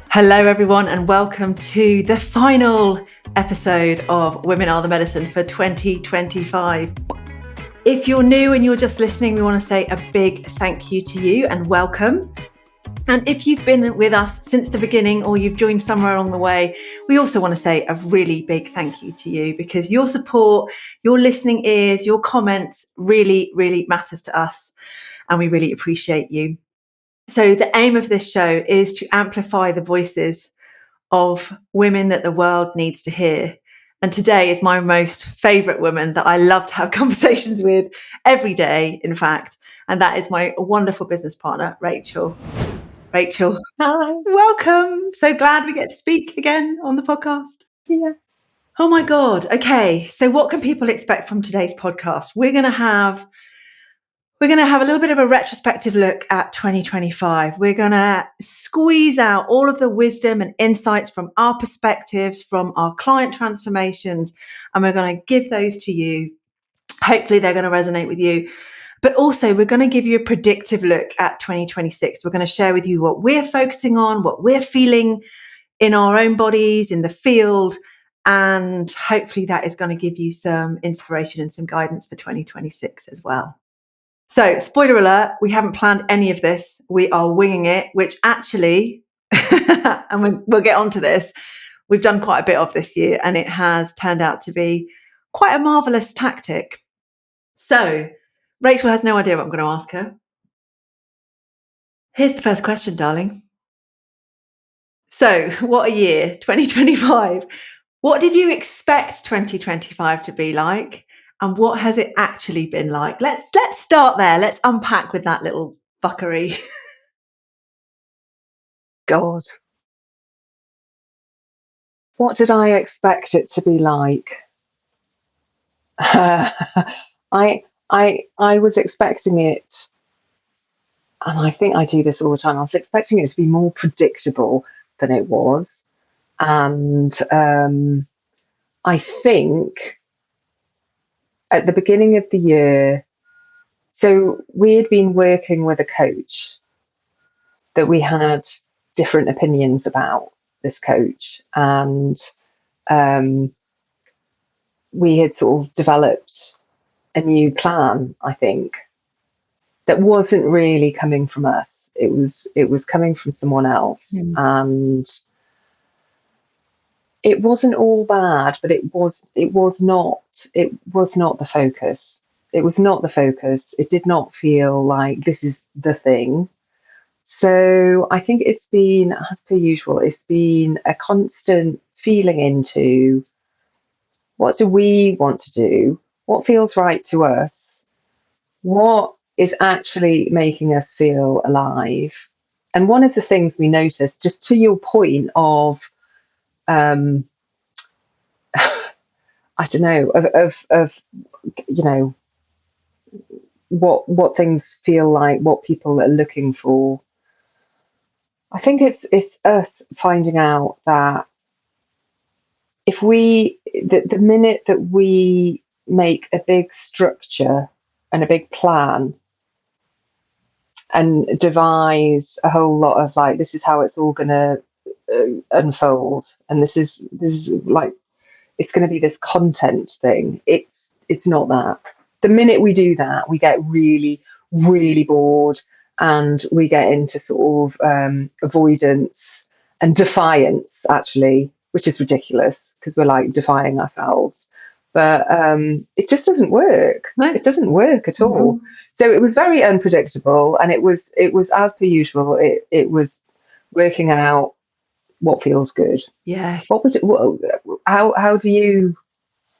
Hello everyone, and welcome to the final episode of Women Are the Medicine for 2025. If you're new and you're just listening, we want to say a big thank you to you and welcome. And if you've been with us since the beginning or you've joined somewhere along the way, we also want to say a really big thank you to you, because your support, your listening ears, your comments really, really matters to us, and we really appreciate you. So the aim of this show is to amplify the voices of women that the world needs to hear. And today is my most favourite woman that I love to have conversations with every day, in fact. And that is my wonderful business partner, Rachel. Rachel, hi. Welcome. So glad we get to speak again on the podcast. Yeah. Oh my God. Okay. So what can people expect from today's podcast? We're going to have a little bit of a retrospective look at 2025. We're going to squeeze out all of the wisdom and insights from our perspectives, from our client transformations, and we're going to give those to you. Hopefully they're going to resonate with you. But also we're going to give you a predictive look at 2026. We're going to share with you what we're focusing on, what we're feeling in our own bodies, in the field, and hopefully that is going to give you some inspiration and some guidance for 2026 as well. So, spoiler alert, we haven't planned any of this. We are winging it, which actually, and we'll get onto this, we've done quite a bit of this year, and it has turned out to be quite a marvellous tactic. So, Rachel has no idea what I'm going to ask her. Here's the first question, darling. So, what a year, 2025. What did you expect 2025 to be like? And what has it actually been like? Let's start there. Let's unpack with that little fuckery. God. What did I expect it to be like? I was expecting it, and I think I do this all the time. I was expecting it to be more predictable than it was, and I think at the beginning of the year, so we had been working with a coach that we had different opinions about, this coach, and we had sort of developed a new plan, I think, that wasn't really coming from us. It was coming from someone else. And it wasn't all bad, but it was not the focus. It was not the focus. It did not feel like this is the thing. So I think it's been, as per usual, it's been a constant feeling into, what do we want to do? What feels right to us? What is actually making us feel alive? And one of the things we noticed, just to your point of, I don't know, of you know, what things feel like, what people are looking for. I think it's us finding out that if the minute that we make a big structure and a big plan and devise a whole lot of like, this is how it's all going to unfold, and this is like, it's going to be this content thing. It's not that. The minute we do that, we get really, really bored, and we get into sort of avoidance and defiance, actually, which is ridiculous because we're like defying ourselves. But it just doesn't work. No. It doesn't work at all. Mm-hmm. So it was very unpredictable, and it was as per usual. It was working out what feels good. Yes. How do you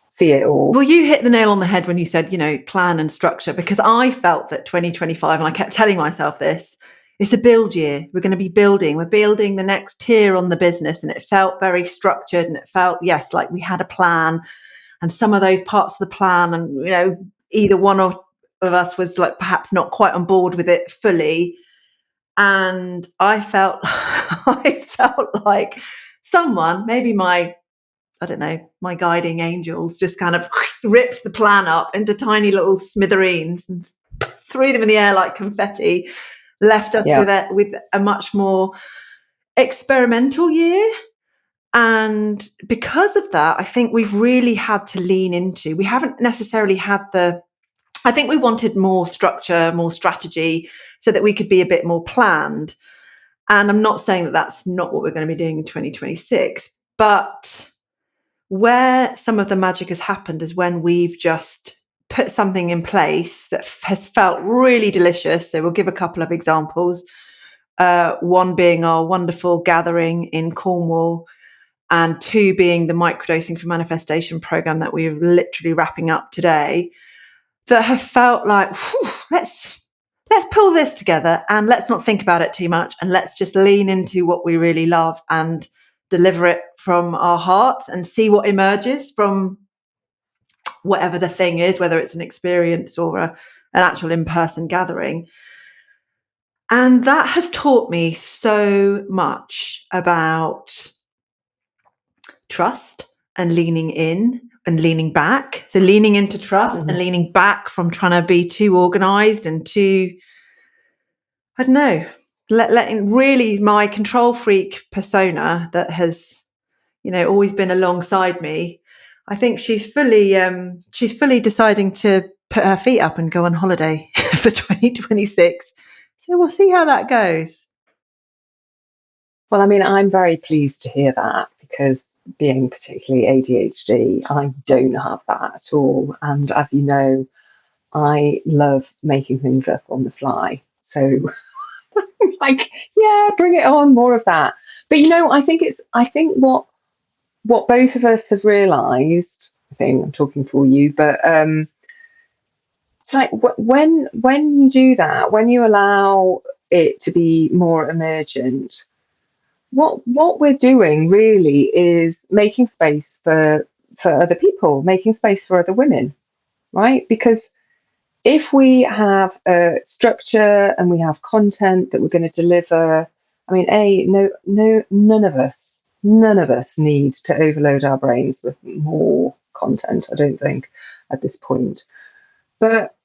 see it all? Well, you hit the nail on the head when you said, plan and structure, because I felt that 2025, and I kept telling myself this, it's a build year. We're going to be building. We're building the next tier on the business. And it felt very structured, and it felt, yes, like we had a plan, and some of those parts of the plan, and, either one of us was like perhaps not quite on board with it fully. And I felt like someone, maybe my I don't know, my guiding angels just kind of ripped the plan up into tiny little smithereens and threw them in the air like confetti, left us with a much more experimental year. And because of that, I think we've really had to lean into, we haven't necessarily had I think we wanted more structure, more strategy, so that we could be a bit more planned. And I'm not saying that that's not what we're going to be doing in 2026, but where some of the magic has happened is when we've just put something in place that has felt really delicious. So we'll give a couple of examples. One being our wonderful gathering in Cornwall, and two being the microdosing for manifestation program that we're literally wrapping up today, that have felt like, let's pull this together and let's not think about it too much, and let's just lean into what we really love and deliver it from our hearts and see what emerges from whatever the thing is, whether it's an experience or an actual in-person gathering. And that has taught me so much about trust and leaning in and leaning back. So leaning into trust and leaning back from trying to be too organized and too, I don't know, letting really my control freak persona that has, always been alongside me. I think she's fully deciding to put her feet up and go on holiday for 2026. So we'll see how that goes. Well, I mean, I'm very pleased to hear that, because being particularly ADHD, I don't have that at all. And as you know, I love making things up on the fly. So like, yeah, bring it on, more of that. But I think what both of us have realised, I think I'm talking for you, but it's like when you do that, when you allow it to be more emergent, what we're doing really is making space for other people, making space for other women, right? Because if we have a structure and we have content that we're going to deliver, I mean, none of us need to overload our brains with more content, I don't think, at this point. But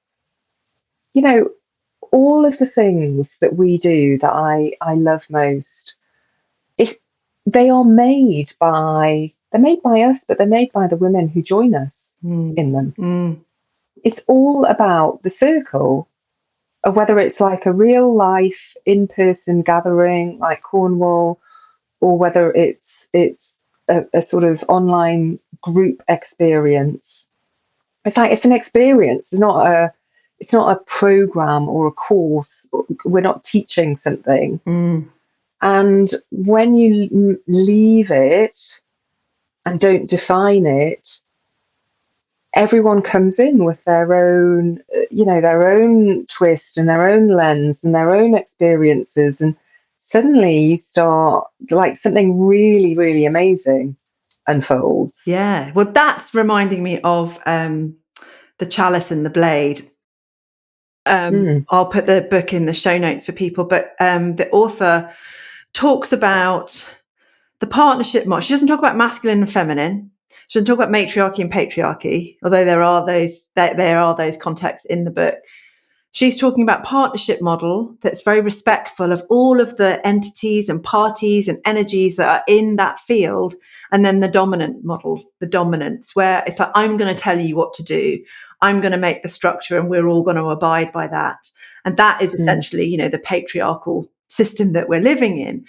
all of the things that we do that I love most, if they are made by us, but they're made by the women who join us in them. It's all about the circle, or whether it's like a real life in-person gathering like Cornwall, or whether it's a sort of online group experience. It's like, it's an experience. It's not a program or a course. We're not teaching something. And when you leave it and don't define it, everyone comes in with their own, their own twist and their own lens and their own experiences. And suddenly you start, like, something really, really amazing unfolds. Yeah. Well, that's reminding me of The Chalice and the Blade. I'll put the book in the show notes for people, but the author talks about the partnership model. She doesn't talk about masculine and feminine. She doesn't talk about matriarchy and patriarchy, although there are those contexts in the book. She's talking about partnership model that's very respectful of all of the entities and parties and energies that are in that field. And then the dominant model, the dominance, where it's like, I'm going to tell you what to do. I'm going to make the structure and we're all going to abide by that. And that is essentially, the patriarchal system that we're living in.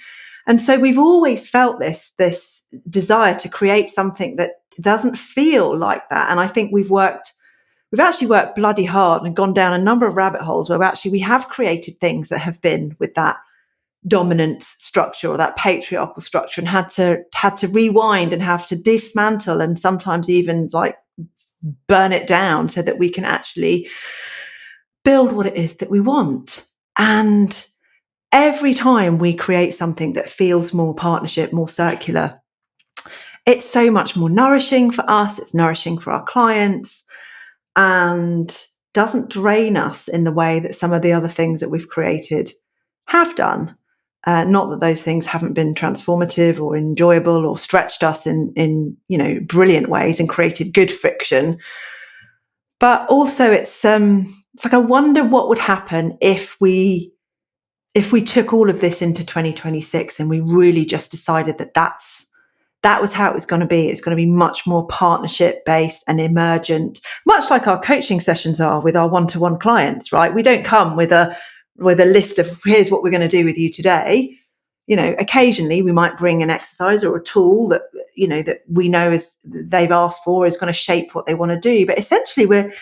And so we've always felt this desire to create something that doesn't feel like that. And I think we've actually worked bloody hard and gone down a number of rabbit holes where we have created things that have been with that dominant structure or that patriarchal structure, and had to rewind and have to dismantle and sometimes even like burn it down so that we can actually build what it is that we want. And every time we create something that feels more partnership, more circular, it's so much more nourishing for us. It's nourishing for our clients, and doesn't drain us in the way that some of the other things that we've created have done. Not that those things haven't been transformative or enjoyable or stretched us in brilliant ways and created good friction. But also it's like I wonder what would happen if we took all of this into 2026 and we really just decided that was how it was going to be. It's going to be much more partnership based and emergent, much like our coaching sessions are with our one-to-one clients, right? We don't come with a list of here's what we're going to do with you today. Occasionally we might bring an exercise or a tool that we know is they've asked for is going to shape what they want to do. But essentially we're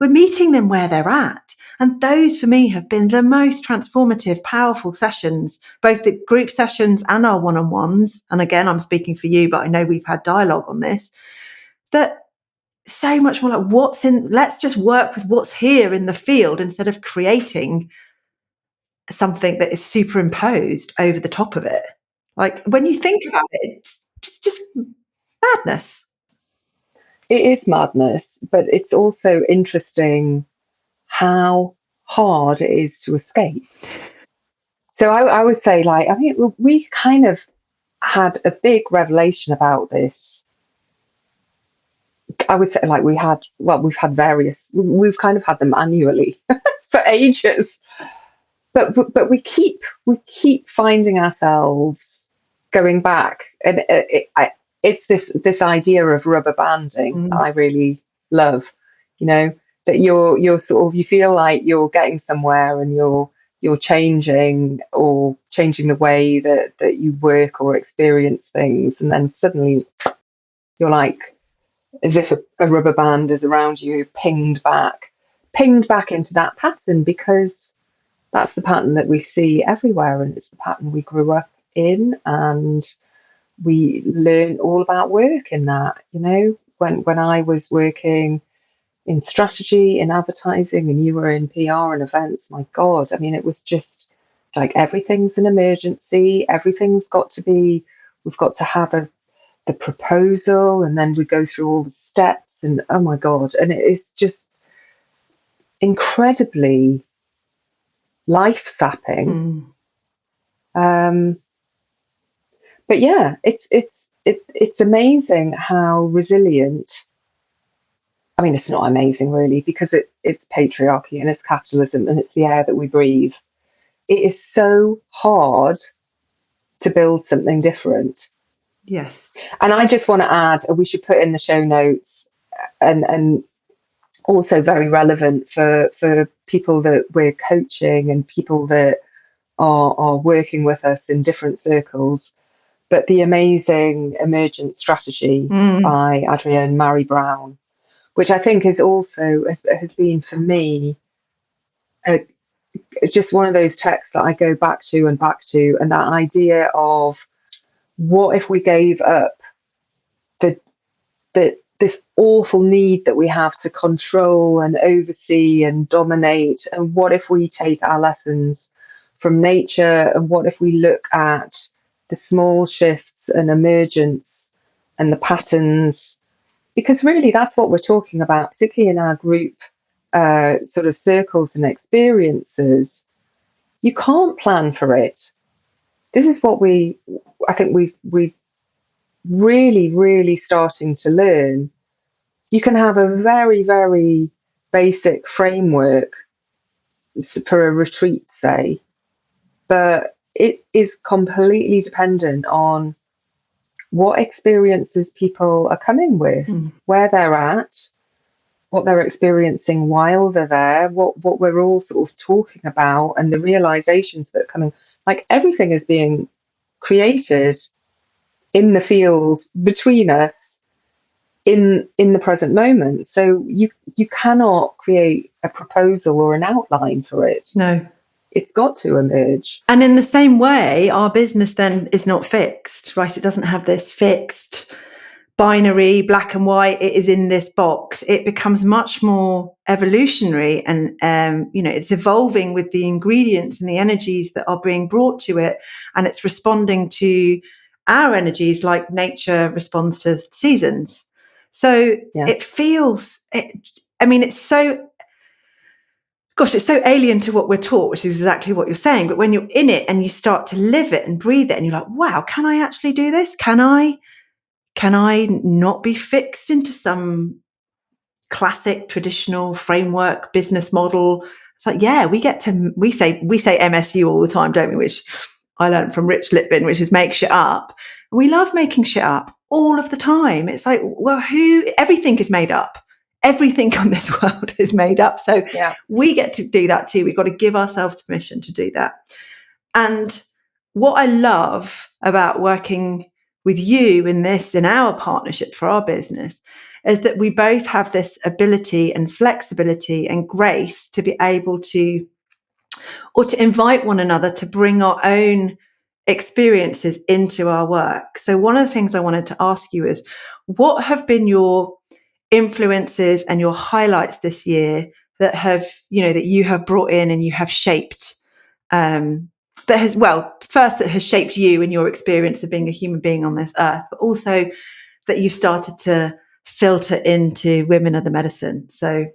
meeting them where they're at. And those for me have been the most transformative, powerful sessions, both the group sessions and our one-on-ones. And again, I'm speaking for you, but I know we've had dialogue on this, that so much more like let's just work with what's here in the field instead of creating something that is superimposed over the top of it. Like when you think about it, it's just madness. It is madness, but it's also interesting how hard it is to escape. So I would say, we kind of had a big revelation about this. I would say, we've kind of had them annually for ages, but we keep finding ourselves going back, and it's this idea of rubber banding that I really love. That you're sort of, you feel like you're getting somewhere and you're changing the way that you work or experience things, and then suddenly you're like, as if a rubber band is around you, pinged back into that pattern, because that's the pattern that we see everywhere, and it's the pattern we grew up in, and we learn all about work in that. When I was working in strategy, in advertising, and you were in PR and events, my God, I mean, it was just like everything's an emergency. Everything's got to be, we've got to have the proposal, and then we go through all the steps, and oh my God, and it is just incredibly life sapping. But yeah, it's amazing how resilient. I mean, it's not amazing really, because it's patriarchy and it's capitalism and it's the air that we breathe. It is so hard to build something different. Yes. And I just want to add, we should put in the show notes, and also very relevant for people that we're coaching and people that are working with us in different circles, but the amazing Emergent Strategy by Adrienne Mary Brown, which I think is also has been for me just one of those texts that I go back to, and that idea of, what if we gave up this awful need that we have to control and oversee and dominate, and what if we take our lessons from nature, and what if we look at the small shifts and emergence and the patterns, because really that's what we're talking about, particularly in our group sort of circles and experiences. You can't plan for it. This is what I think we've really, really starting to learn. You can have a very, very basic framework for a retreat, say, but it is completely dependent on what experiences people are coming with, where they're at, what they're experiencing while they're there, what we're all sort of talking about, and the realizations that are coming. Like, everything is being created in the field between us in the present moment. So you cannot create a proposal or an outline for it. No. It's got to emerge. And in the same way, our business then is not fixed, right? It doesn't have this fixed binary, black and white, it is in this box. It becomes much more evolutionary, and it's evolving with the ingredients and the energies that are being brought to it, and it's responding to our energies like nature responds to seasons. So It feels, it's so, gosh, it's so alien to what we're taught, which is exactly what you're saying. But when you're in it and you start to live it and breathe it, and you're like, wow, can I actually do this? Can I not be fixed into some classic traditional framework business model? It's like, yeah, we say MSU all the time, don't we? Which I learned from Rich Litvin, which is make shit up. And we love making shit up all of the time. It's like, well, everything is made up. Everything on this world is made up. So Yeah. we get to do that too. We've got to give ourselves permission to do that. And what I love about working with you in our partnership for our business is that we both have this ability and flexibility and grace to be able to, or to invite one another to bring our own experiences into our work. So one of the things I wanted to ask you is, what have been your influences and your highlights this year that you have brought in and you have shaped, first it has shaped you and your experience of being a human being on this earth, but also that you've started to filter into Women of the Medicine. So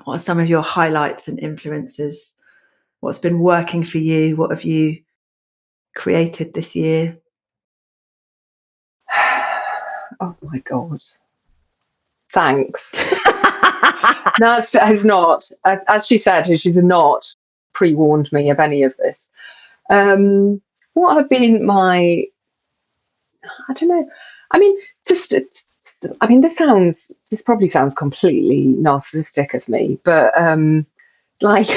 what are some of your highlights and influences? What's been working for you? What have you created this year? Oh my God. Thanks. Naz has not, as she said, she's not pre-warned me of any of this. What have been my, I don't know. I mean, this probably sounds completely narcissistic of me, but like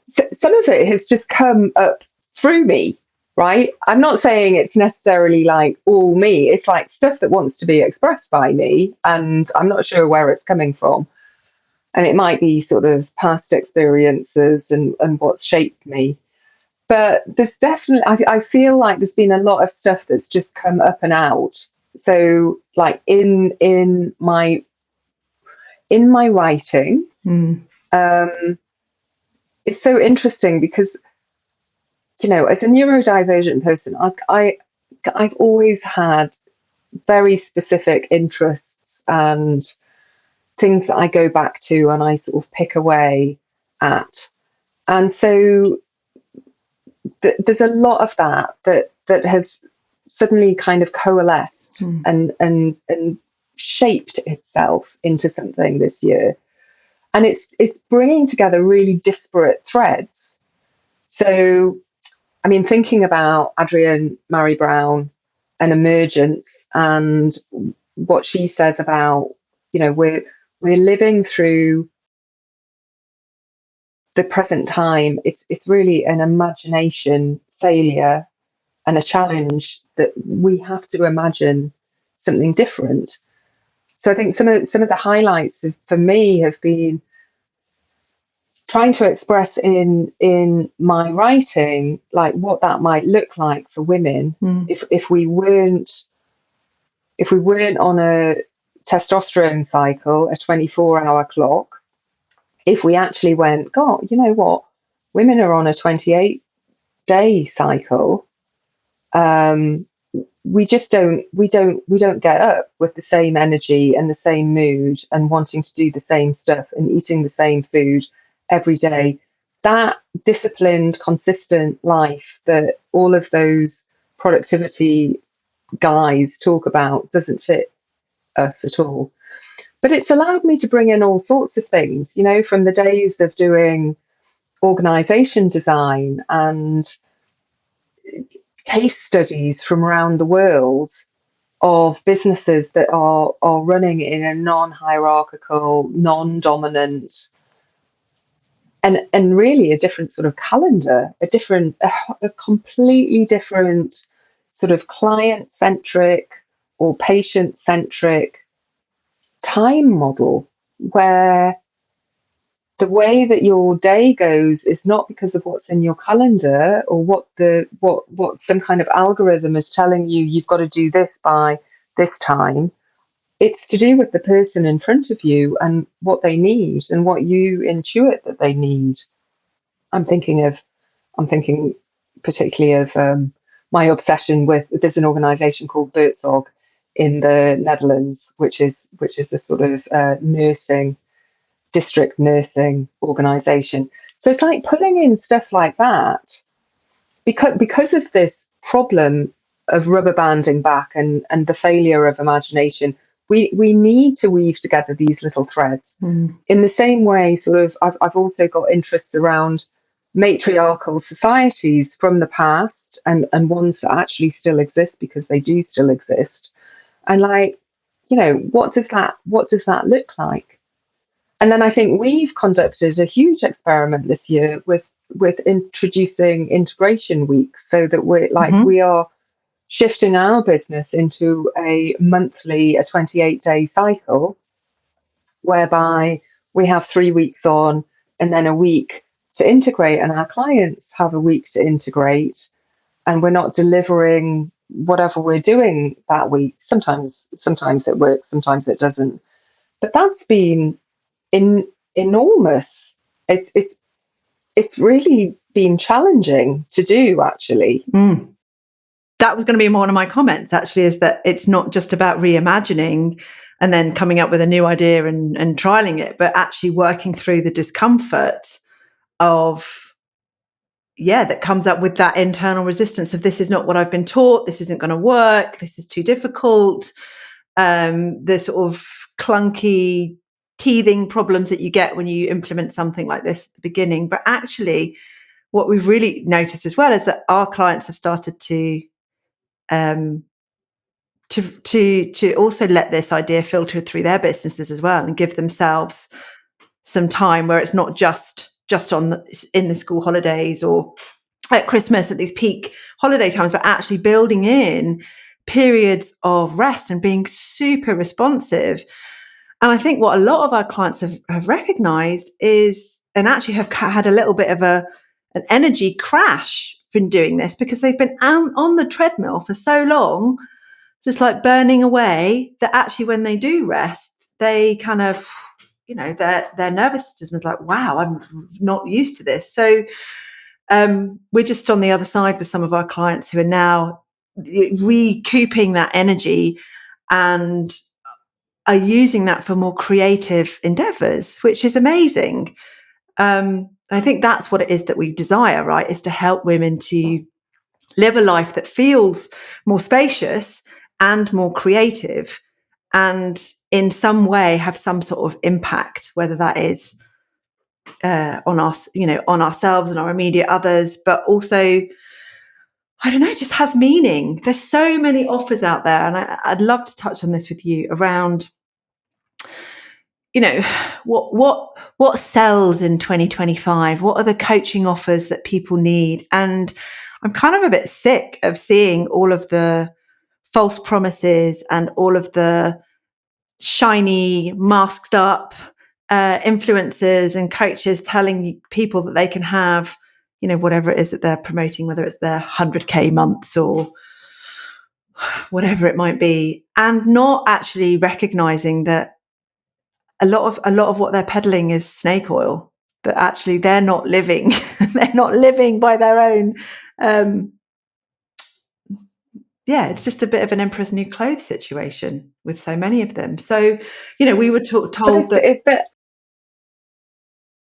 some of it has just come up through me, right? I'm not saying it's necessarily like all me. It's like stuff that wants to be expressed by me, and I'm not sure where it's coming from. And it might be sort of past experiences and what's shaped me. But there's definitely, I feel like there's been a lot of stuff that's just come up and out. So like in my writing, it's so interesting because, as a neurodivergent person, I've always had very specific interests and things that I go back to and I sort of pick away at. And so there's a lot of that has suddenly kind of coalesced and shaped itself into something this year. And it's bringing together really disparate threads. So, I mean, thinking about Adrienne Mary Brown and emergence and what she says about, we're living through the present time. It's really an imagination failure and a challenge that we have to imagine something different. So I think some of the highlights for me have been trying to express in my writing like what that might look like for women if we weren't on a testosterone cycle, a 24-hour clock. If we actually went, God, you know what, women are on a 28-day cycle. We just don't get up with the same energy and the same mood and wanting to do the same stuff and eating the same food every day. That disciplined, consistent life that all of those productivity guys talk about doesn't fit us at all. But it's allowed me to bring in all sorts of things, from the days of doing organization design and case studies from around the world of businesses that are running in a non-hierarchical, non-dominant, and really a different sort of calendar, a completely different sort of client-centric or patient-centric time model, where the way that your day goes is not because of what's in your calendar or what some kind of algorithm is telling you you've got to do this by this time. It's to do with the person in front of you and what they need and what you intuit that they need. I'm thinking particularly of my obsession with, there's an organisation called Buurtzorg in the Netherlands, which is a sort of nursing district nursing organisation. So it's like pulling in stuff like that because of this problem of rubber banding back and the failure of imagination. We need to weave together these little threads. In the same way, sort of, I've also got interests around matriarchal societies from the past and ones that actually still exist because they do still exist. And like, what does that look like? And then I think we've conducted a huge experiment this year with introducing integration weeks, so that we are shifting our business into a 28-day cycle, whereby we have 3 weeks on and then a week to integrate, and our clients have a week to integrate, and we're not delivering whatever we're doing that week. Sometimes it works, sometimes it doesn't. But that's been enormous. It's really been challenging to do, actually. That was going to be one of my comments, actually, is that it's not just about reimagining and then coming up with a new idea and trialing it, but actually working through the discomfort of, that comes up with that internal resistance of, this is not what I've been taught, this isn't going to work, this is too difficult, the sort of clunky, teething problems that you get when you implement something like this at the beginning. But actually, what we've really noticed as well is that our clients have started to also let this idea filter through their businesses as well, and give themselves some time where it's not just in the school holidays or at Christmas, at these peak holiday times, but actually building in periods of rest and being super responsive. And I think what a lot of our clients have recognized is, and actually have had a little bit of an energy crash from doing this, because they've been on the treadmill for so long, just like burning away, that actually when they do rest, they kind of, their nervous system is like, wow, I'm not used to this. So we're just on the other side with some of our clients who are now recouping that energy and are using that for more creative endeavors, which is amazing. I think that's what it is that we desire, right? Is to help women to live a life that feels more spacious and more creative, and in some way have some sort of impact, whether that is on us, on ourselves and our immediate others, but also, I don't know, just has meaning. There's so many offers out there, and I'd love to touch on this with you around, what sells in 2025? What are the coaching offers that people need? And I'm kind of a bit sick of seeing all of the false promises and all of the shiny, masked up influencers and coaches telling people that they can have, whatever it is that they're promoting, whether it's their 100K months or whatever it might be, and not actually recognizing that a lot of what they're peddling is snake oil, that actually they're not living by their own. It's just a bit of an emperor's new clothes situation with so many of them. So, we were told that.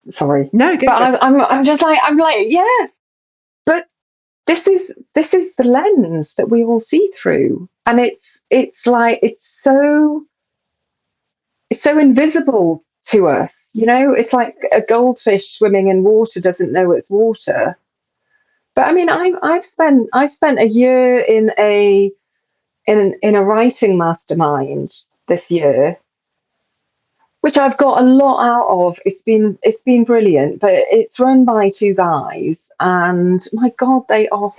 Sorry, no, go. But I'm just like, yes, but this is the lens that we will see through, and it's so invisible to us. It's like a goldfish swimming in water doesn't know it's water. But I mean, I've spent a year in a writing mastermind this year, which I've got a lot out of. It's been brilliant, but it's run by two guys, and my God, they are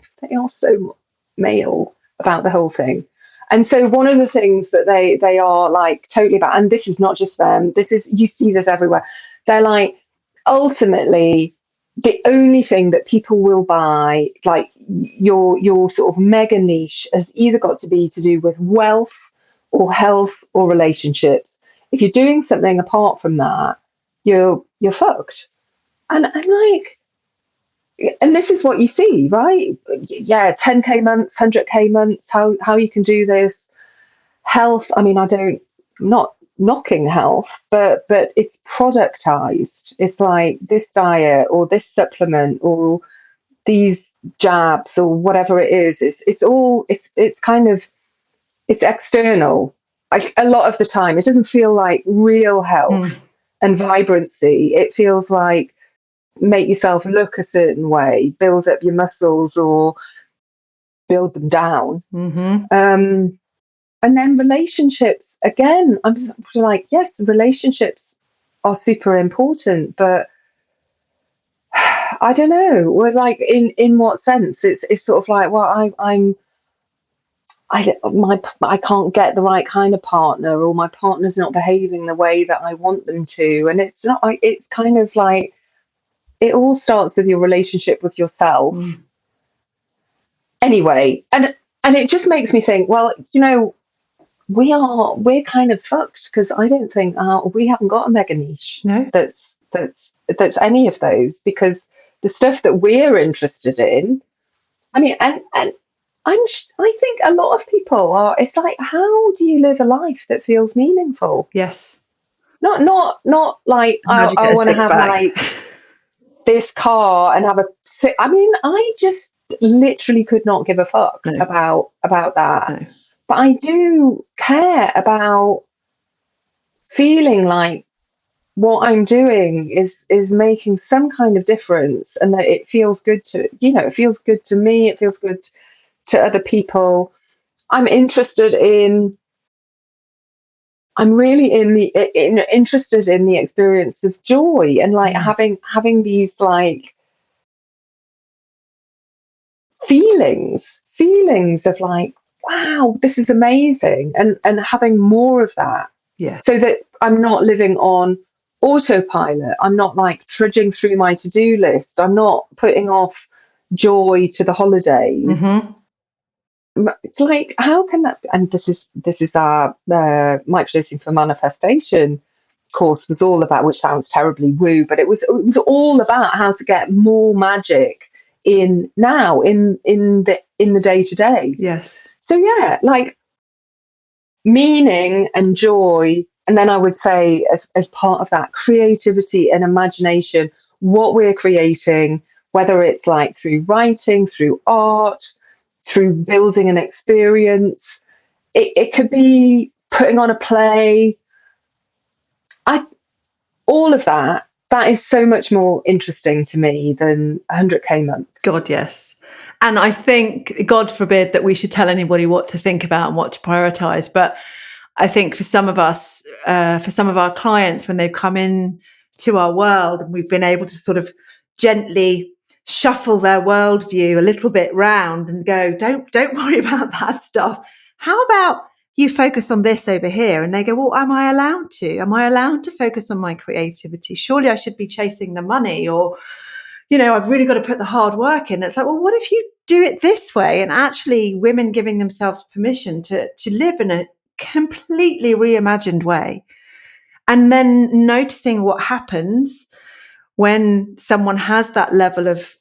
so male about the whole thing. And so one of the things that they are like totally about, and this is not just them, you see this everywhere. They're like, ultimately, the only thing that people will buy, like your sort of mega niche, has either got to be to do with wealth or health or relationships. If you're doing something apart from that, you're fucked. And I'm like, and this is what you see, right? Yeah, 10K months, 100K months, how you can do this. Health, I mean, I'm not knocking health, but it's productized. It's like this diet or this supplement or these jabs or whatever it is. It's kind of, it's external. A lot of the time, it doesn't feel like real health and vibrancy. It feels like make yourself look a certain way, build up your muscles or build them down. And then relationships, again, I'm just like, yes, relationships are super important, but I don't know. We're like, in what sense? It's sort of like, well, I can't get the right kind of partner, or my partner's not behaving the way that I want them to, and it's not. It's kind of like it all starts with your relationship with yourself. Anyway, and it just makes me think, well, we're kind of fucked, because I don't think we haven't got a mega niche that's any of those, because the stuff that we're interested in, I mean, and I think a lot of people are. It's like, how do you live a life that feels meaningful? Yes. Not like I want to have like this car and have I mean, I just literally could not give a fuck about that. No. But I do care about feeling like what I'm doing is making some kind of difference, and that it feels good to, it feels good to me, it feels good to other people. I'm interested in, I'm really interested in the experience of joy, and like having these like feelings of like, wow, this is amazing, and having more of that. Yeah. So that I'm not living on autopilot. I'm not like trudging through my to-do list. I'm not putting off joy to the holidays. It's like, how can that? And this is our microdosing for manifestation course was all about, which sounds terribly woo, but it was all about how to get more magic in the day to day. Yes. So yeah, like meaning and joy, and then I would say as part of that, creativity and imagination. What we're creating, whether it's like through writing, through art, through building an experience, it could be putting on a play. All of that is so much more interesting to me than 100k months. God, yes. And I think, God forbid that we should tell anybody what to think about and what to prioritize. But I think for some of us, for some of our clients, when they've come in to our world and we've been able to sort of gently shuffle their worldview a little bit round and go, don't worry about that stuff. How about you focus on this over here? And they go, well, am I allowed to? Am I allowed to focus on my creativity? Surely I should be chasing the money, or, I've really got to put the hard work in. It's like, well, what if you do it this way? And actually women giving themselves permission to live in a completely reimagined way, and then noticing what happens when someone has that level of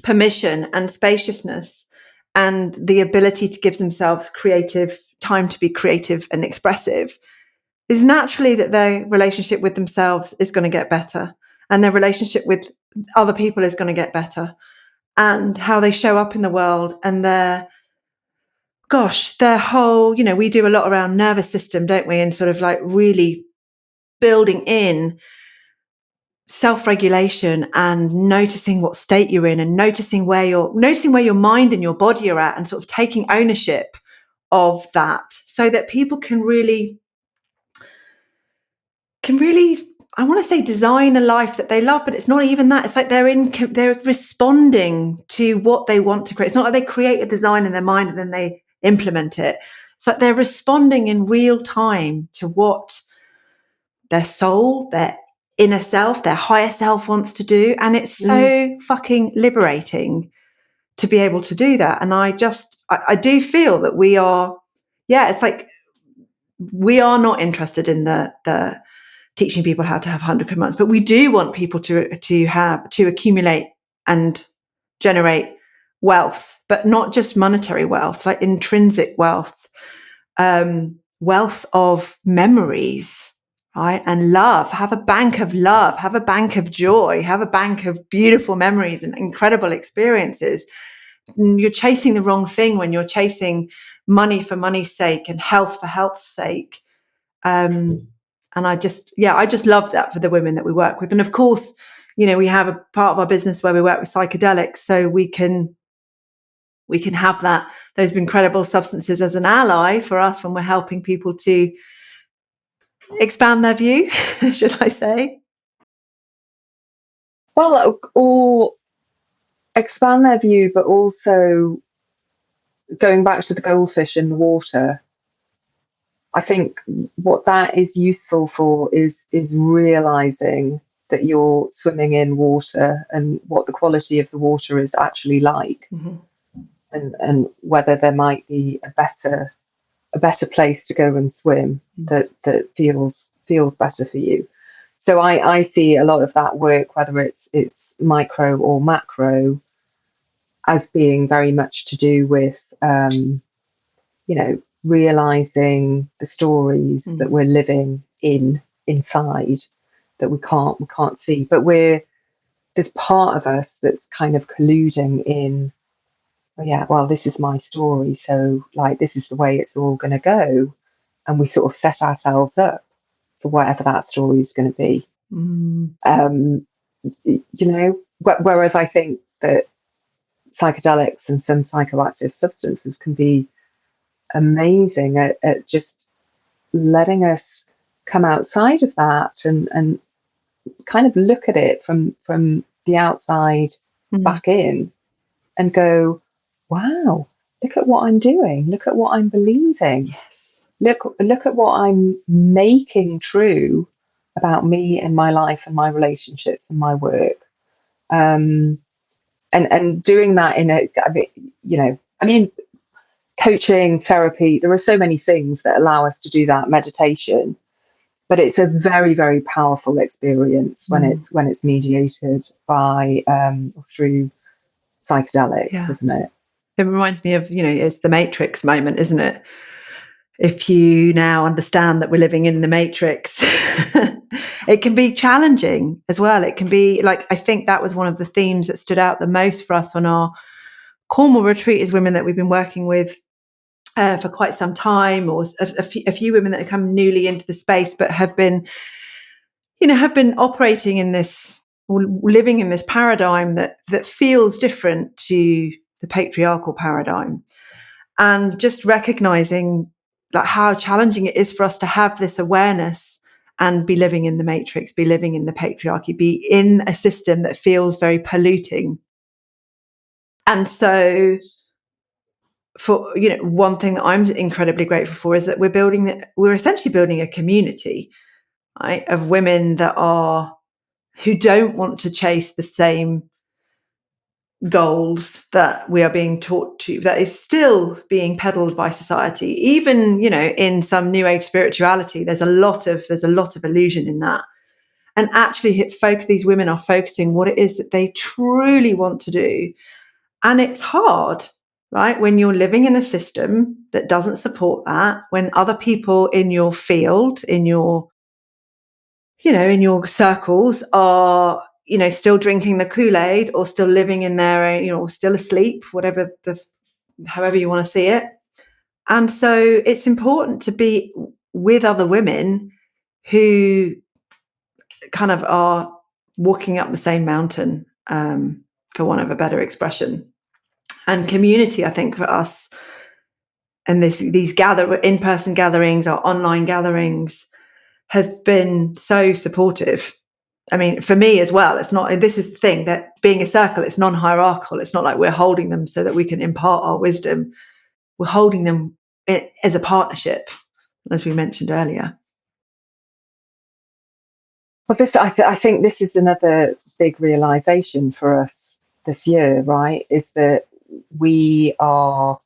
permission and spaciousness and the ability to give themselves creative time to be creative and expressive, is naturally that their relationship with themselves is going to get better, and their relationship with other people is going to get better, and how they show up in the world, and their whole, we do a lot around nervous system, don't we? And sort of like really building in self-regulation and noticing what state you're in, and noticing where your mind and your body are at, and sort of taking ownership of that, so that people can really, I want to say, design a life that they love, but it's not even that. It's like they're responding to what they want to create. It's not like they create a design in their mind and then they implement it. It's like they're responding in real time to what their soul, their inner self, their higher self wants to do. And it's so fucking liberating to be able to do that. And I do feel that we are, it's like, we are not interested in the teaching people how to have 100 months, but we do want people to accumulate and generate wealth, but not just monetary wealth, like intrinsic wealth, wealth of memories, right? And love. Have a bank of love, have a bank of joy, have a bank of beautiful memories and incredible experiences. You're chasing the wrong thing when you're chasing money for money's sake and health for health's sake. And I just love that for the women that we work with. And of course, we have a part of our business where we work with psychedelics, so we can have those incredible substances as an ally for us when we're helping people to expand their view, should I say? Well, or expand their view, but also going back to the goldfish in the water. I think what that is useful for is realizing that you're swimming in water and what the quality of the water is actually like, Mm-hmm. and whether there might be a better place to go and swim that feels better for you. So I see a lot of that work, whether it's micro or macro, as being very much to do with realizing the stories that we're living inside, that we can't see, but there's part of us that's kind of colluding in, oh yeah, well, this is my story, so like this is the way it's all going to go, and we sort of set ourselves up for whatever that story is going to be. Whereas I think that psychedelics and some psychoactive substances can be amazing at just letting us come outside of that and kind of look at it from the outside back in and go, wow, look at what I'm doing, look at what I'm believing, Yes. look at what I'm making true about me and my life and my relationships and my work. And doing that coaching, therapy, there are so many things that allow us to do that, meditation, but it's a very, very powerful experience when it's mediated by through psychedelics, isn't it? It reminds me of, it's the Matrix moment, isn't it? If you now understand that we're living in the Matrix, it can be challenging as well. It can be I think that was one of the themes that stood out the most for us on our Cornwall retreat, is women that we've been working with for quite some time, or a few women that have come newly into the space, but have been operating in this, or living in this paradigm that feels different to the patriarchal paradigm, and just recognizing how challenging it is for us to have this awareness and be living in the matrix, be living in the patriarchy, be in a system that feels very polluting. And so for one thing that I'm incredibly grateful for is that we're essentially building a community, right, of women who don't want to chase the same goals that we are being taught to, that is still being peddled by society. Even in some new age spirituality, there's a lot of illusion in that. And actually these women are focusing what it is that they truly want to do. And it's hard, right? When you're living in a system that doesn't support that, when other people in your field, in your circles are, still drinking the Kool-Aid, or still living in their own, or still asleep, however you want to see it. And so it's important to be with other women who kind of are walking up the same mountain, for want of a better expression. And community, I think, for us, and these in-person gatherings or online gatherings have been so supportive. I mean, for me as well, this is the thing, that being a circle, it's non-hierarchical. It's not like we're holding them so that we can impart our wisdom. We're holding them as a partnership, as we mentioned earlier. Well, I think this is another big realization for us this year, right? Is that we are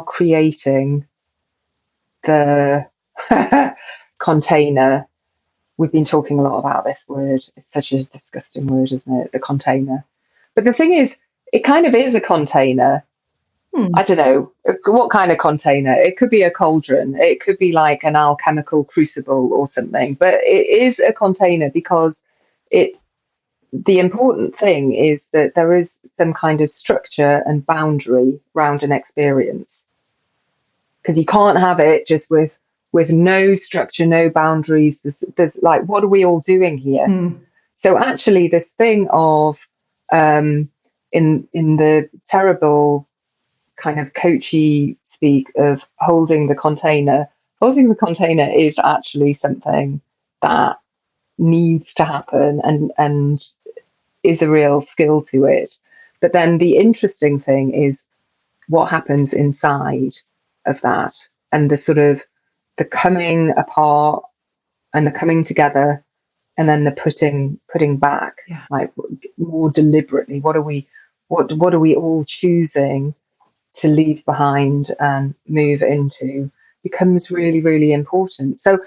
creating the container. We've been talking a lot about this word. It's such a disgusting word, isn't it? The container. But the thing is, it kind of is a container. I don't know what kind of container. It could be a cauldron. It could be like an alchemical crucible or something. But it is a container because it. The important thing is that there is some kind of structure and boundary around an experience, because you can't have it just with no structure, no boundaries. There's like, what are we all doing here? So actually, this thing of in the terrible kind of coachy speak of holding the container is actually something that needs to happen and is a real skill to it. But then the interesting thing is what happens inside of that, and the sort of the coming apart and the coming together, and then the putting back, like more deliberately. What are we all choosing to leave behind and move into becomes really, really important. So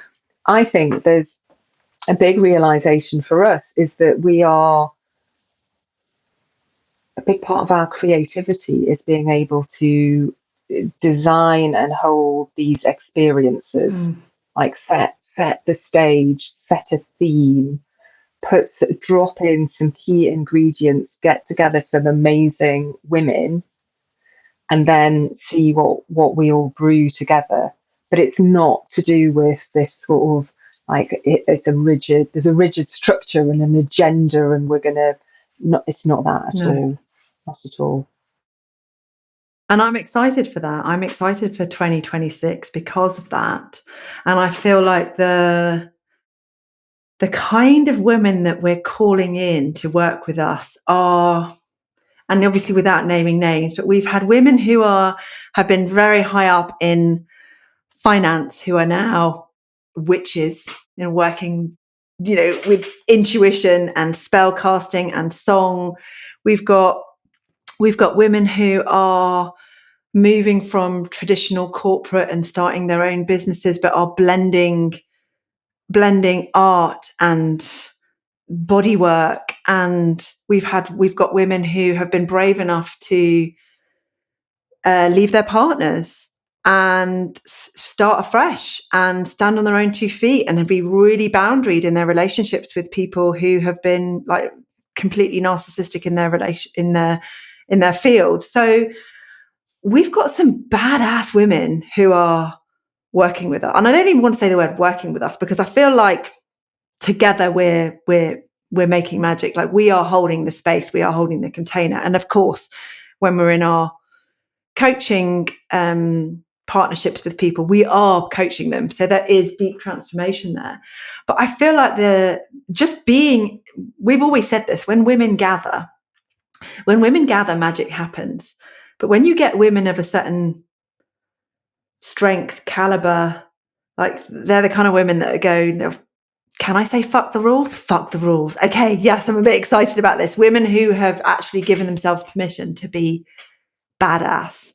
I think there's a big realization for us is that we are a big part of our creativity is being able to design and hold these experiences, like set the stage, set a theme, drop in some key ingredients, get together some amazing women, and then see what we all brew together. But it's not to do with this sort of like there's a rigid structure and an agenda, and we're gonna not. It's not that at all. Not at all. And I'm excited for that. I'm excited for 2026 because of that. And I feel like the kind of women that we're calling in to work with us are, and obviously without naming names, but we've had women who have been very high up in finance who are now witches, working, with intuition and spell casting and song. We've got women who are moving from traditional corporate and starting their own businesses, but are blending art and body work. And we've got women who have been brave enough to leave their partners and start afresh and stand on their own 2 feet and be really boundaried in their relationships with people who have been like completely narcissistic in their field. So we've got some badass women who are working with us. And I don't even want to say the word working with us, because I feel like together we're making magic. Like, we are holding the space, we are holding the container. And of course, when we're in our coaching partnerships with people, we are coaching them. So there is deep transformation there. But I feel like we've always said this, when women gather, magic happens. But when you get women of a certain strength, caliber, like, they're the kind of women that go, can I say fuck the rules? Fuck the rules. Okay, yes, I'm a bit excited about this. Women who have actually given themselves permission to be badass.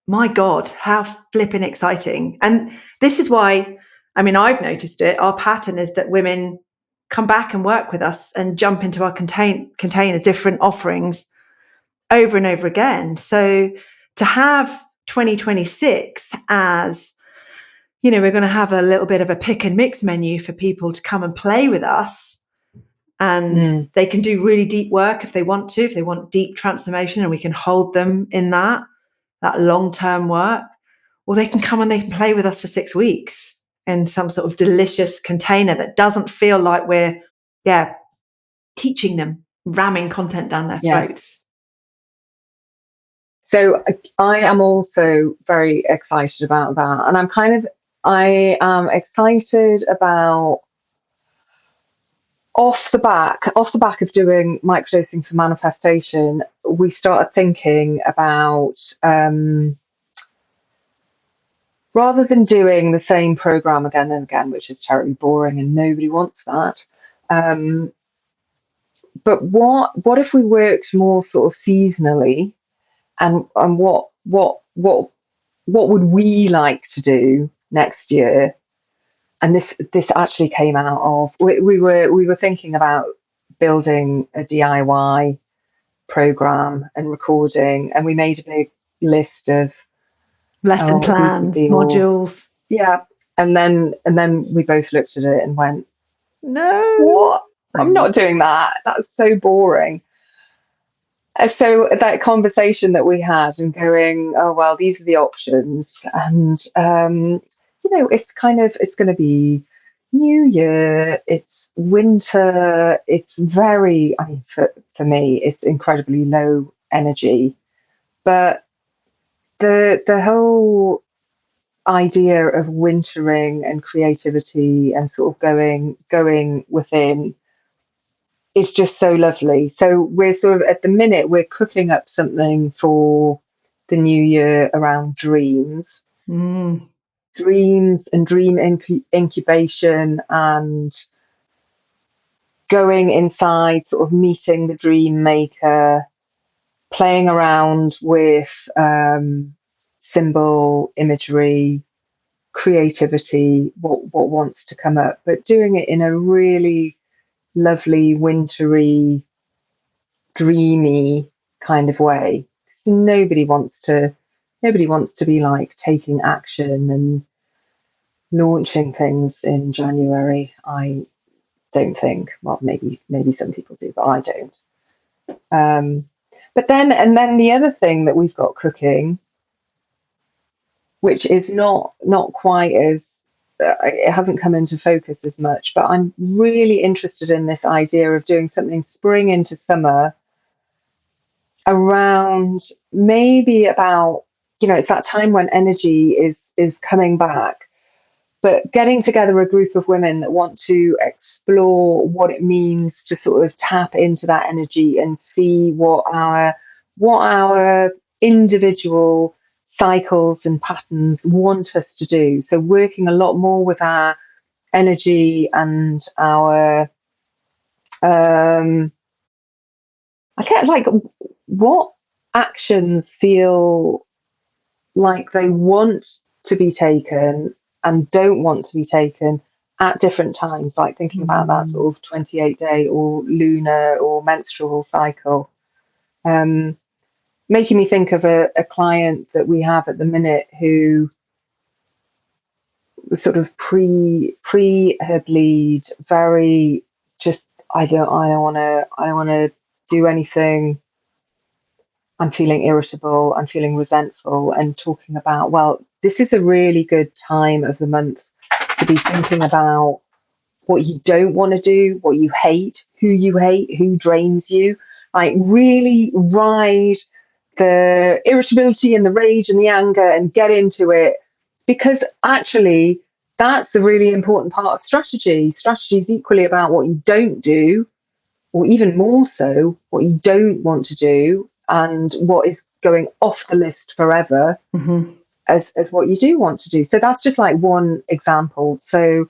My God, how flipping exciting. And this is why, I've noticed it. Our pattern is that women come back and work with us and jump into our containers, different offerings over and over again. So to have 2026 as, we're going to have a little bit of a pick and mix menu for people to come and play with us. And they can do really deep work if they want deep transformation, and we can hold them in that long-term work. Or they can come and they can play with us for 6 weeks in some sort of delicious container that doesn't feel like we're, teaching them, ramming content down their throats. So I am also very excited about that. And I am excited about off the back of doing microdosing for manifestation, we started thinking about rather than doing the same program again and again, which is terribly boring and nobody wants that. But what if we worked more sort of seasonally, and what would we like to do next year? And this actually came out of we were thinking about building a DIY program and recording, and we made a big list of Lesson these would plans, be all, modules. yeah. And then we both looked at it and went, No. what? I'm not doing that. That's so boring. So that conversation that we had and going, oh, well, these are the options. And, it's going to be New Year, it's winter, it's very, I mean, for me, it's incredibly low energy. But the whole idea of wintering and creativity and sort of going within is just so lovely. So we're sort of at the minute we're cooking up something for the new year around dreams, dreams and dream incubation, and going inside, sort of meeting the dream maker, playing around with symbol imagery, creativity, what wants to come up, but doing it in a really lovely, wintry, dreamy kind of way. So nobody wants to be like taking action and launching things in January. I don't think. Well, maybe some people do, but I don't. But then the other thing that we've got cooking, which is not quite as it hasn't come into focus as much, but I'm really interested in this idea of doing something spring into summer around maybe about, it's that time when energy is coming back, but getting together a group of women that want to explore what it means to sort of tap into that energy and see what our individual cycles and patterns want us to do. So working a lot more with our energy and our I guess, like, what actions feel like they want to be taken and don't want to be taken at different times, like thinking about that sort of 28-day or lunar or menstrual cycle. Making me think of a client that we have at the minute who was sort of pre her bleed, very just, I don't want to do anything. I'm feeling irritable, I'm feeling resentful, and talking about, well, this is a really good time of the month to be thinking about what you don't want to do, what you hate, who drains you. Like, really ride the irritability and the rage and the anger and get into it. Because actually, that's a really important part of strategy. Strategy is equally about what you don't do, or even more so, what you don't want to do, and what is going off the list forever as what you do want to do. So that's just like one example. So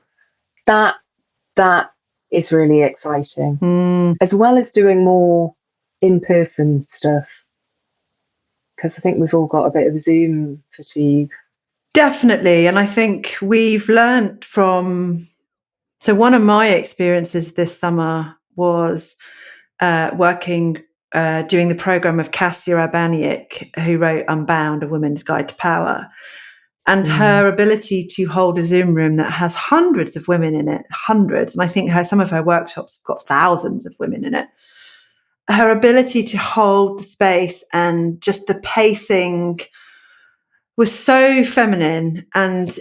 that is really exciting, as well as doing more in-person stuff, because I think we've all got a bit of Zoom fatigue. Definitely. And I think we've learned from, so one of my experiences this summer was doing the program of Cassia Urbaniak, who wrote Unbound, A Woman's Guide to Power. And her ability to hold a Zoom room that has hundreds of women in it, hundreds. And I think some of her workshops have got thousands of women in it. Her ability to hold the space and just the pacing was so feminine. And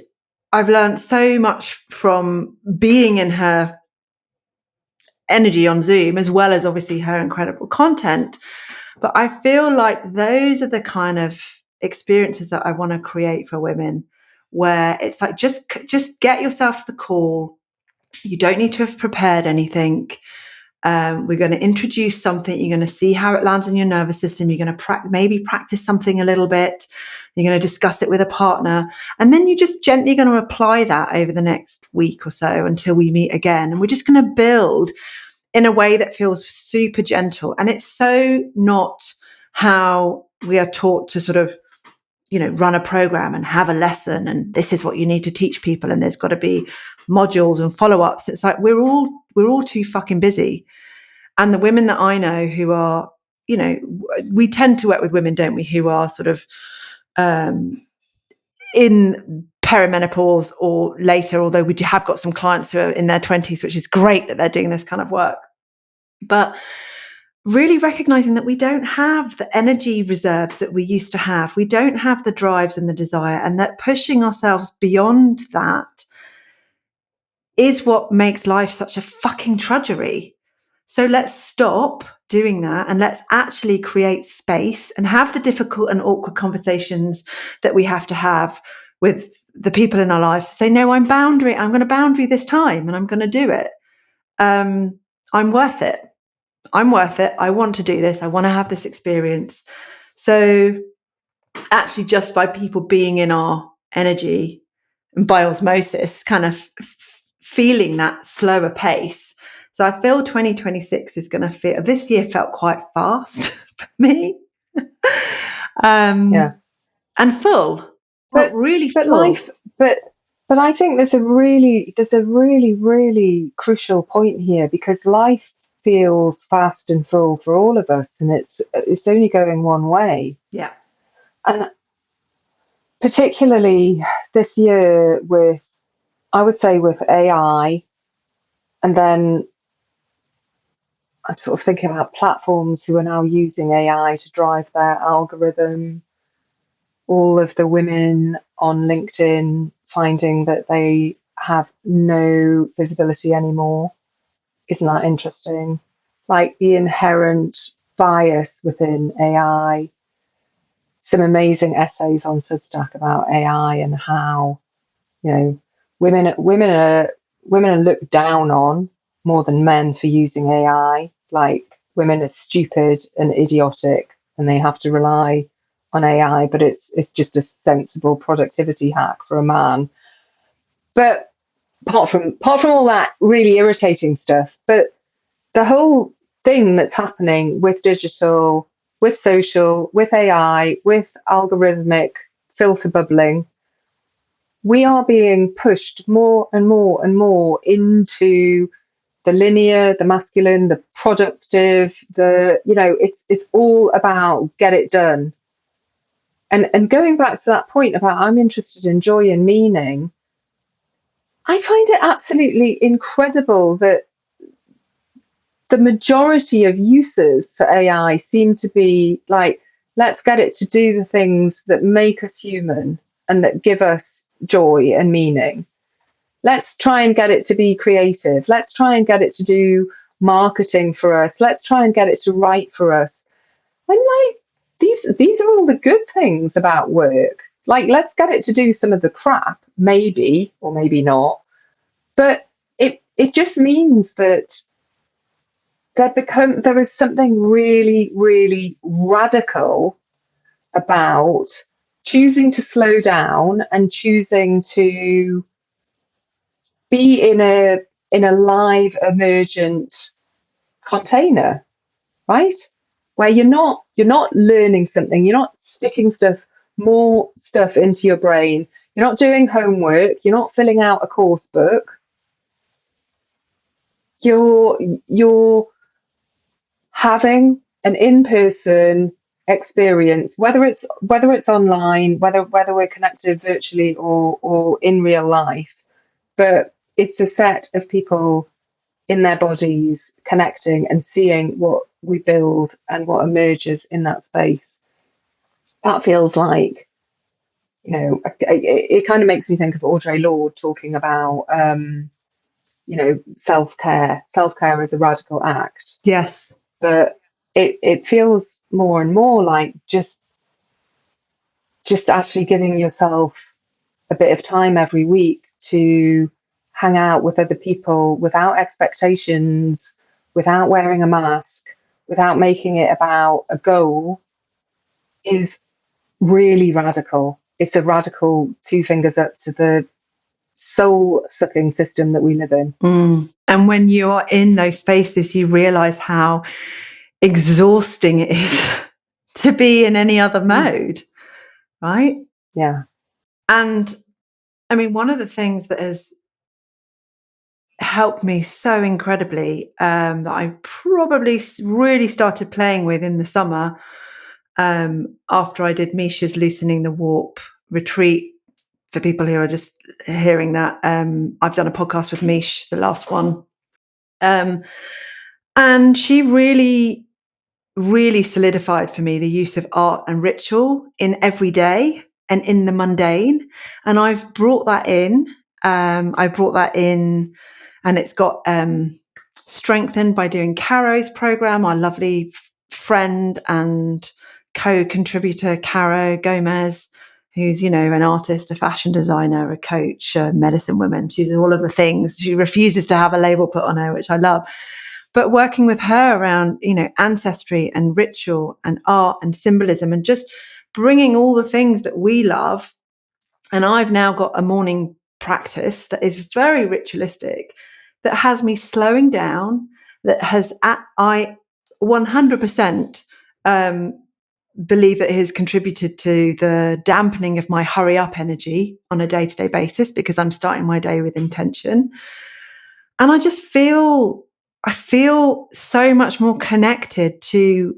I've learned so much from being in her energy on Zoom, as well as obviously her incredible content. But I feel like those are the kind of experiences that I want to create for women, where it's like, just get yourself to the call. You don't need to have prepared anything. We're going to introduce something. You're going to see how it lands in your nervous system. You're going to maybe practice something a little bit. You're going to discuss it with a partner. And then you're just gently going to apply that over the next week or so until we meet again. And we're just going to build in a way that feels super gentle. And it's so not how we are taught to sort of, run a program and have a lesson. And this is what you need to teach people. And there's got to be modules and follow-ups. It's like, we're all too fucking busy. And the women that I know who are we tend to work with women, don't we, who are sort of in perimenopause or later, although we have got some clients who are in their 20s, which is great that they're doing this kind of work. But really recognizing that we don't have the energy reserves that we used to have. We don't have the drives and the desire, and that pushing ourselves beyond that is what makes life such a fucking trudgery. So let's stop doing that and let's actually create space and have the difficult and awkward conversations that we have to have with the people in our lives to say, no, I'm going to boundary this time and I'm going to do it. I'm worth it. I'm worth it. I want to do this. I want to have this experience. So actually, just by people being in our energy and by osmosis, kind of feeling that slower pace. So I feel 2026 is going to feel, this year felt quite fast for me. And full, but really full. Life, but I think there's a really, really crucial point here, because life feels fast and full for all of us, and it's only going one way. Yeah. And particularly this year I would say with AI, and then I'm sort of thinking about platforms who are now using AI to drive their algorithm. All of the women on LinkedIn finding that they have no visibility anymore. Isn't that interesting? Like the inherent bias within AI. Some amazing essays on Substack about AI and how, women are looked down on more than men for using AI. Like women are stupid and idiotic and they have to rely on AI, but it's just a sensible productivity hack for a man. But apart from all that really irritating stuff, but the whole thing that's happening with digital, with social, with AI, with algorithmic filter bubbling, we are being pushed more and more and more into the linear, the masculine, the productive, it's all about get it done. And going back to that point about I'm interested in joy and meaning, I find it absolutely incredible that the majority of uses for AI seem to be like, let's get it to do the things that make us human and that give us joy and meaning. Let's try and get it to be creative. Let's try and get it to do marketing for us. Let's try and get it to write for us. I'm like, these are all the good things about work. Like, let's get it to do some of the crap, maybe, or maybe not. But it just means that there is something really, really radical about choosing to slow down and choosing to be in a live emergent container, right? Where you're not learning something, you're not sticking more stuff into your brain, you're not doing homework, you're not filling out a course book. You're having an in-person experience, whether it's online, whether we're connected virtually or in real life, but it's a set of people in their bodies connecting and seeing what we build and what emerges in that space. That feels like, it kind of makes me think of Audre Lorde talking about self-care as a radical act. Yes. But it feels more and more like just actually giving yourself a bit of time every week to hang out with other people without expectations, without wearing a mask, without making it about a goal, is really radical. It's a radical 2 fingers up to the soul-sucking system that we live in. And when you are in those spaces, you realize how exhausting it is to be in any other mode, right? Yeah. And I mean, one of the things that has helped me so incredibly, that I probably really started playing with in the summer, after I did Misha's Loosening the Warp retreat. For people who are just hearing that, I've done a podcast with Mish, the last one. And she really, really solidified for me the use of art and ritual in every day and in the mundane. And I've brought that in. And it's got strengthened by doing Caro's program, our lovely friend and co-contributor, Caro Gomez, who's, you know, an artist, a fashion designer, a coach, a medicine woman. She's all of the things. She refuses to have a label put on her, which I love. But working with her around, you know, ancestry and ritual and art and symbolism and just bringing all the things that we love. And I've now got a morning practice that is very ritualistic, that has me slowing down, that has, I 100% believe that it has contributed to the dampening of my hurry up energy on a day-to-day basis, because I'm starting my day with intention. And I feel so much more connected to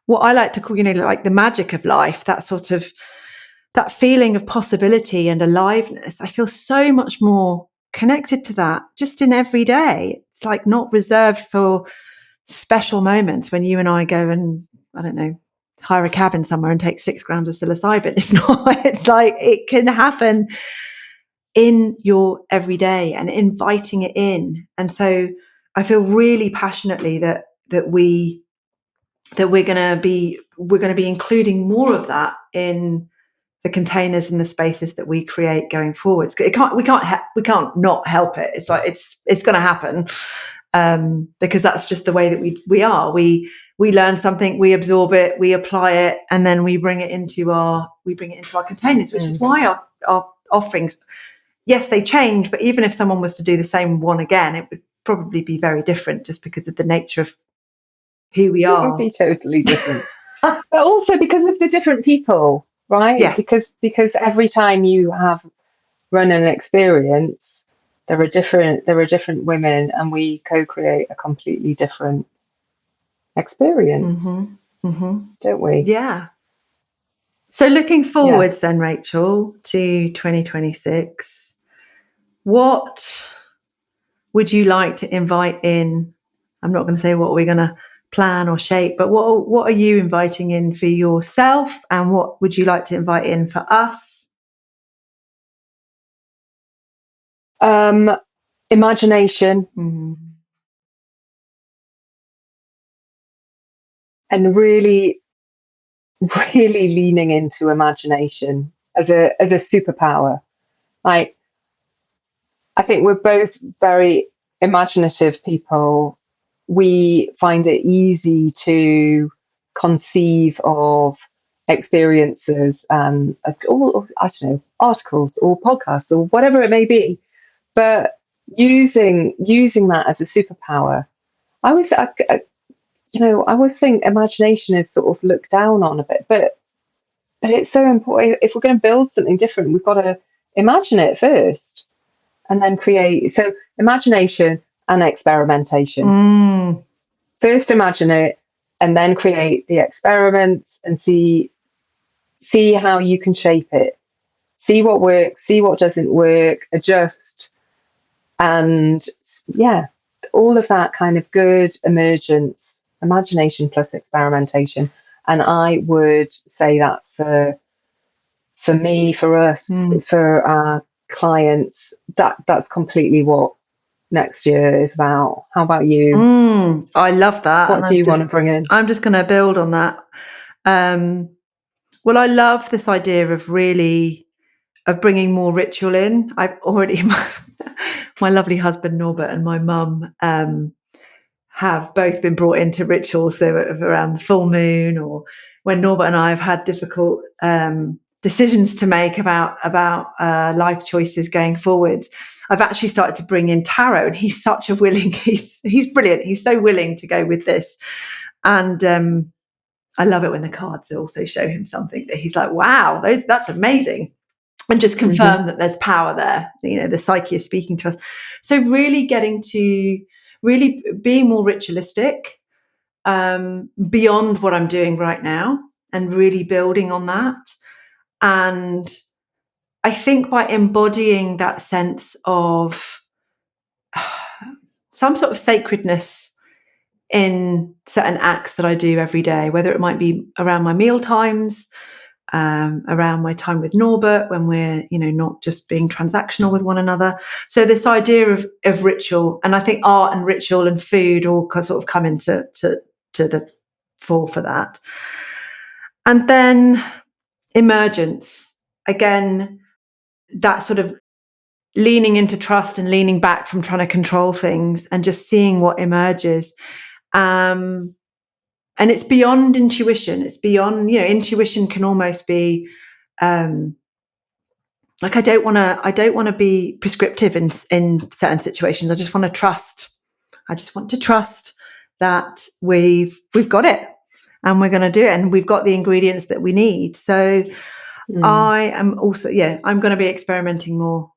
what I like to call, you know, like the magic of life, that sort of, that feeling of possibility and aliveness. I feel so much more connected to that just in every day. It's like not reserved for special moments when you and I go and, I don't know, hire a cabin somewhere and take 6 grams of psilocybin. It's not, it's like it can happen in your everyday and inviting it in. And so I feel really passionately that we're going to be including more of that in the containers and the spaces that we create going forwards. We can't not help it. It's like it's going to happen, because that's just the way that we are. We learn something, we absorb it, we apply it, and then we bring it into our containers, which is why our offerings, yes, they change, but even if someone was to do the same one again, it would probably be very different, just because of the nature of who we are. It would be totally different. But also because of the different people, right? Yes. Because every time you have run an experience, there are different women, and we co-create a completely different experience, don't we? Yeah. So looking forwards then, Rachel, to 2026, what would you like to invite in? I'm not going to say what we're going to plan or shape, but what are you inviting in for yourself, and what would you like to invite in for us? Imagination, and really, really leaning into imagination as a superpower. Like, I think we're both very imaginative people. We find it easy to conceive of experiences and all, I don't know, articles or podcasts or whatever it may be, but using that as a superpower. I always think imagination is sort of looked down on a bit, but it's so important. If we're going to build something different, we've got to imagine it first and then create. So imagination and experimentation. First imagine it, and then create the experiments and see how you can shape it. See what works, see what doesn't work, adjust. And yeah, all of that kind of good emergence, imagination plus experimentation. And I would say that's for me, for us, for our clients, that's completely what next year is about. How about you? I love that. What do you want to bring in? I'm just going to build on that. Well, I love this idea of bringing more ritual in. I've already, my lovely husband Norbert and my mum have both been brought into rituals around the full moon, or when Norbert and I have had difficult decisions to make about life choices going forwards. I've actually started to bring in tarot, and he's such a willing, he's brilliant. He's so willing to go with this. And I love it when the cards also show him something that he's like, wow, that's amazing. and just confirm that there's power there. The psyche is speaking to us. So really getting to really being more ritualistic, beyond what I'm doing right now, and really building on that. And I think by embodying that sense of some sort of sacredness in certain acts that I do every day, whether it might be around my meal times, around my time with Norbert, when we're, not just being transactional with one another. So this idea of ritual, and I think art and ritual and food all sort of come into to the fore for that. And then emergence, again, that sort of leaning into trust and leaning back from trying to control things and just seeing what emerges. And it's beyond intuition. It's beyond, intuition can almost be like, I don't want to be prescriptive in certain situations. I just want to trust. I just want to trust that we've got it and we're going to do it, and we've got the ingredients that we need. So I am also, I'm going to be experimenting more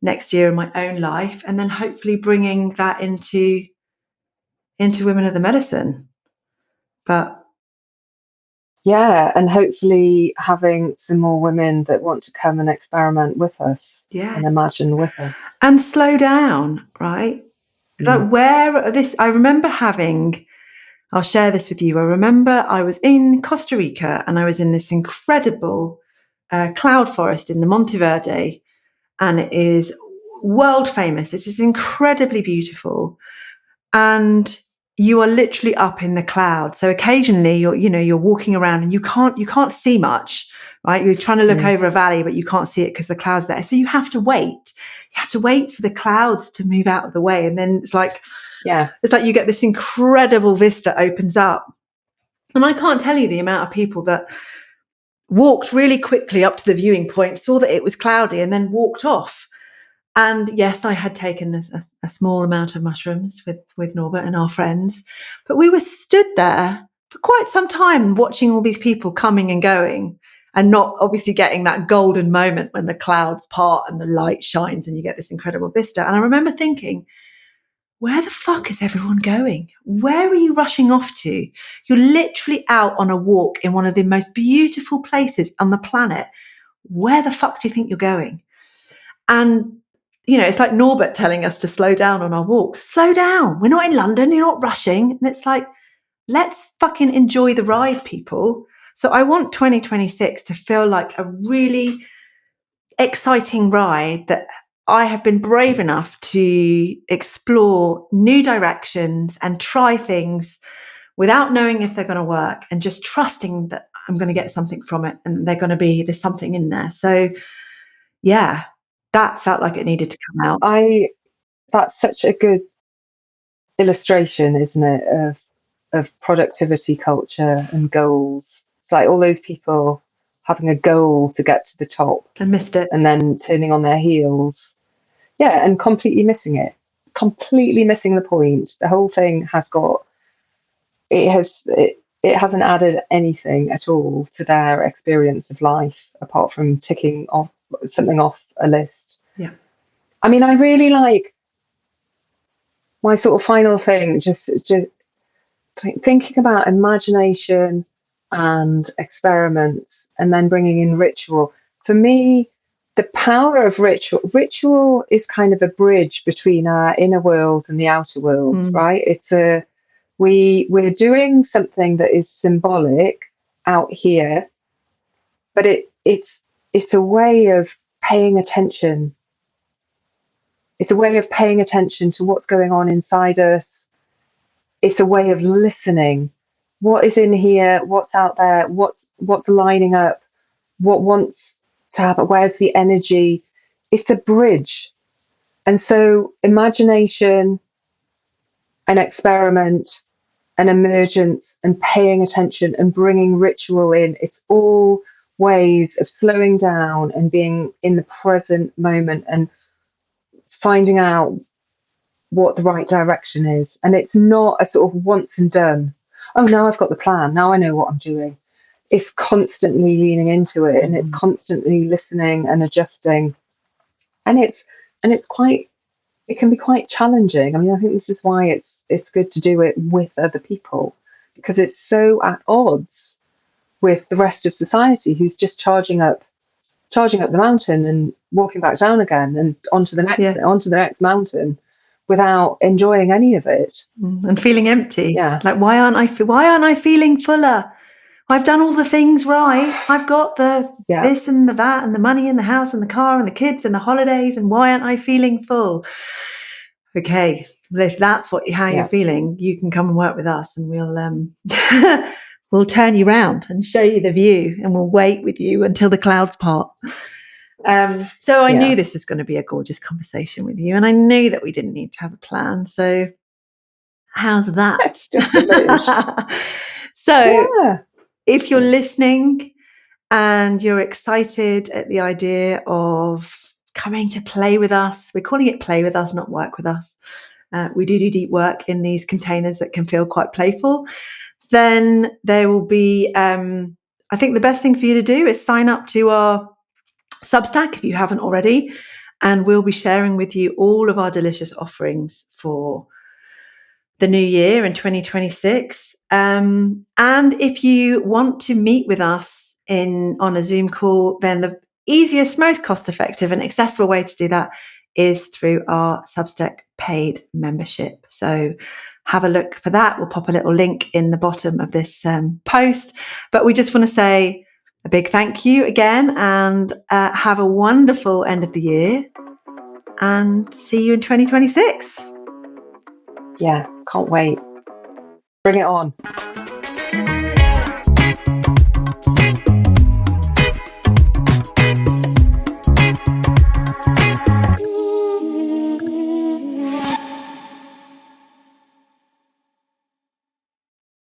next year in my own life, and then hopefully bringing that into Women of the Medicine. But yeah, and hopefully having some more women that want to come and experiment with us and imagine with us. And slow down, right? Like I remember I'll share this with you. I remember I was in Costa Rica and I was in this incredible cloud forest in the Monteverde, and it is world famous. It is incredibly beautiful. And you are literally up in the clouds. So occasionally you're walking around and you can't see much, right? You're trying to look over a valley, but you can't see it because the cloud's there. So you have to wait. You have to wait for the clouds to move out of the way. And then it's like you get this incredible vista opens up. And I can't tell you the amount of people that walked really quickly up to the viewing point, saw that it was cloudy, and then walked off. And yes, I had taken a small amount of mushrooms with Norbert and our friends, but we were stood there for quite some time watching all these people coming and going, and not obviously getting that golden moment when the clouds part and the light shines and you get this incredible vista. And I remember thinking, where the fuck is everyone going? Where are you rushing off to? You're literally out on a walk in one of the most beautiful places on the planet. Where the fuck do you think you're going? And it's like Norbert telling us to slow down on our walks. Slow down. We're not in London. You're not rushing. And it's like, let's fucking enjoy the ride, people. So I want 2026 to feel like a really exciting ride that I have been brave enough to explore new directions and try things without knowing if they're going to work, and just trusting that I'm going to get something from it and there's something in there. So yeah, that felt like it needed to come out. That's such a good illustration, isn't it, of productivity culture and goals. It's like all those people having a goal to get to the top and missed it, and then turning on their heels. Yeah, and completely missing it. Completely missing the point. The whole thing it hasn't added anything at all to their experience of life, apart from ticking off something off a list. Yeah. I mean, I really like my sort of final thing, just thinking about imagination and experiments, and then bringing in ritual. For me, the power of ritual is kind of a bridge between our inner world and the outer world, right? We're doing something that is symbolic out here, but it's a way of paying attention. It's a way of paying attention to what's going on inside us. It's a way of listening. What is in here? What's out there? What's lining up? What wants to happen? Where's the energy? It's a bridge. And so imagination, an experiment, an emergence, and paying attention and bringing ritual in, it's all ways of slowing down and being in the present moment and finding out what the right direction is. And it's not a sort of once and done. Oh, now I've got the plan. Now I know what I'm doing. is constantly leaning into it, and it's constantly listening and adjusting, and it can be quite challenging. I mean, I think this is why it's good to do it with other people, because it's so at odds with the rest of society, who's just charging up the mountain and walking back down again and onto the next mountain without enjoying any of it, and feeling empty. Yeah. Like, why aren't I feeling fuller? I've done all the things right. I've got the this and the that and the money and the house and the car and the kids and the holidays, and why aren't I feeling full? Okay, well, if that's how you're feeling, you can come and work with us, and we'll we'll turn you round and show you the view, and we'll wait with you until the clouds part. So I knew this was going to be a gorgeous conversation with you, and I knew that we didn't need to have a plan. So how's that? Just a So if you're listening and you're excited at the idea of coming to play with us, we're calling it play with us, not work with us. We do deep work in these containers that can feel quite playful. Then there will be, I think the best thing for you to do is sign up to our Substack if you haven't already, and we'll be sharing with you all of our delicious offerings for the new year in 2026. And if you want to meet with us on a Zoom call, then the easiest, most cost-effective and accessible way to do that is through our Substack paid membership. So have a look for that. We'll pop a little link in the bottom of this post. But we just want to say a big thank you again, and have a wonderful end of the year, and see you in 2026. Yeah, can't wait. Bring it on.